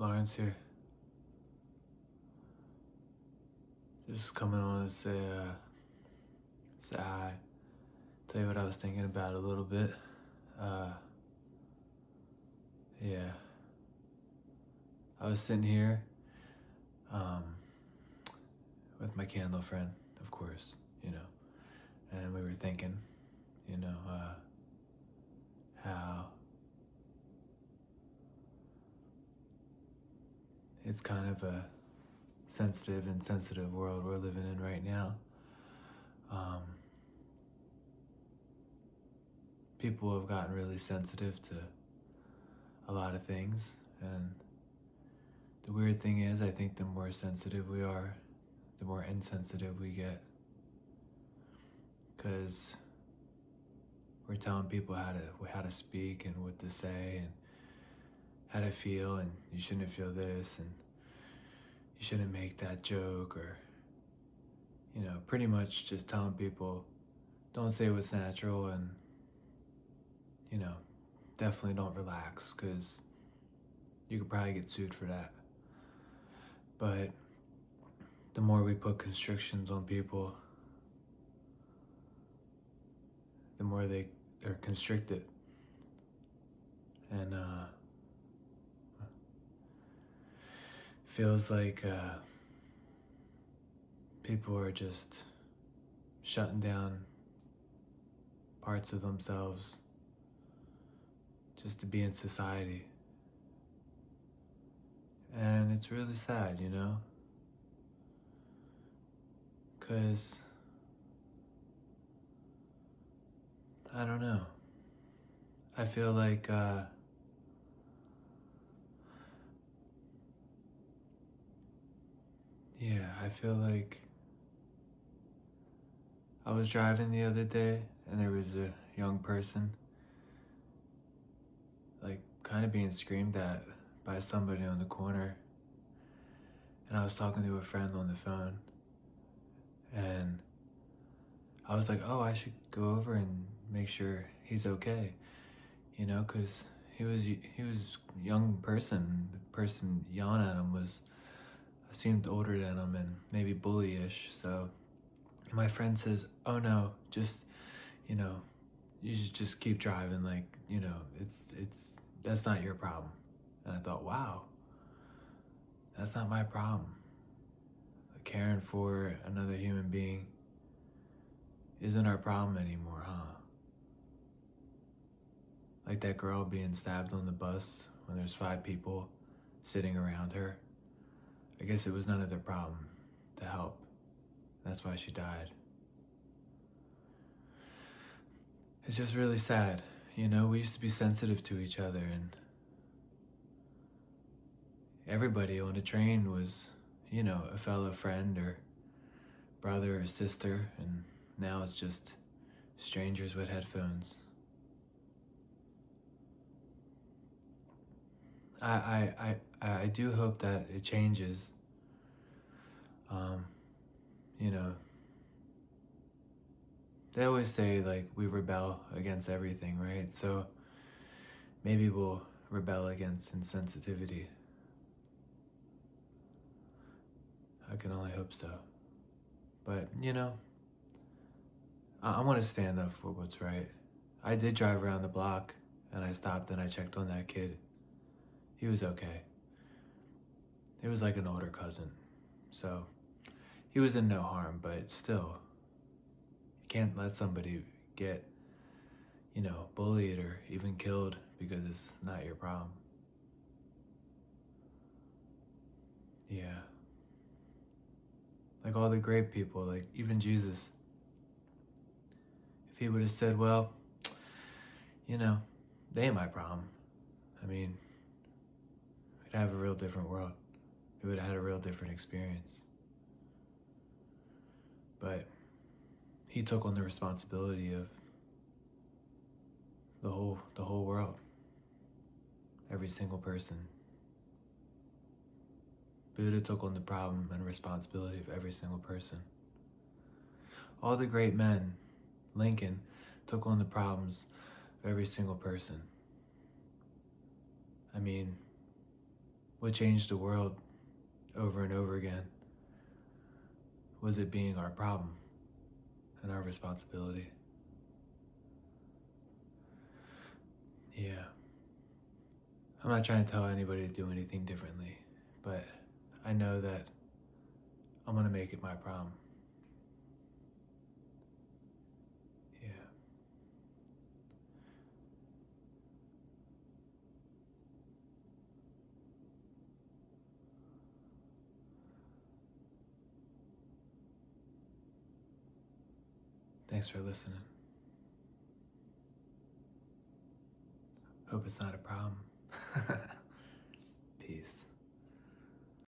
Lawrence here. Just coming on to say hi. Tell you what I was thinking about a little bit. Uh, yeah. I was sitting here, um, with my candle friend, of course, and we were thinking, how it's kind of a sensitive and sensitive world we're living in right now. Um, People have gotten really sensitive to a lot of things, and the weird thing is, I think the more sensitive we are, the more insensitive we get. Because we're telling people how to speak and what to say and how to feel, and you shouldn't feel this, and you shouldn't make that joke, or pretty much just telling people don't say what's natural, and you know, definitely don't relax because you could probably get sued for that. But the more we put constrictions on people, the more they're constricted. And feels like people are just shutting down parts of themselves just to be in society. And it's really sad, because I don't know. I feel like I feel like I was driving the other day and there was a young person like kind of being screamed at by somebody on the corner, and I was talking to a friend on the phone, and I was like, oh, I should go over and make sure he's okay, because he was a young person. The person yelling at him seemed older than him and maybe bullyish. So my friend says, oh no, just you know you should just keep driving, like, it's that's not your problem. And I thought, wow, that's not my problem. Caring for another human being isn't our problem anymore, huh? Like that girl being stabbed on the bus when there's 5 people sitting around her. I guess it was none of their problem to help. That's why she died. It's just really sad. We used to be sensitive to each other, and everybody on the train was, a fellow friend or brother or sister, and now it's just strangers with headphones. I do hope that it changes. Um, you know, they always say like we rebel against everything, right? So maybe we'll rebel against insensitivity. I can only hope so. But I want to stand up for what's right. I did drive around the block and I stopped and I checked on that kid. He was okay. It was like an older cousin. So he was in no harm, but still, you can't let somebody get, bullied or even killed because it's not your problem. Yeah. Like all the great people, like even Jesus, if he would have said, well, you know, they ain't my problem. I mean, we'd have a real different world. We would have had a real different experience. But he took on the responsibility of the whole world, every single person. Buddha took on the problem and responsibility of every single person. All the great men, Lincoln, took on the problems of every single person. I mean, what changed the world over and over again was it being our problem and our responsibility. Yeah. I'm not trying to tell anybody to do anything differently, but I know that I'm gonna make it my problem. Yeah. Thanks for listening. Hope it's not a problem. Peace.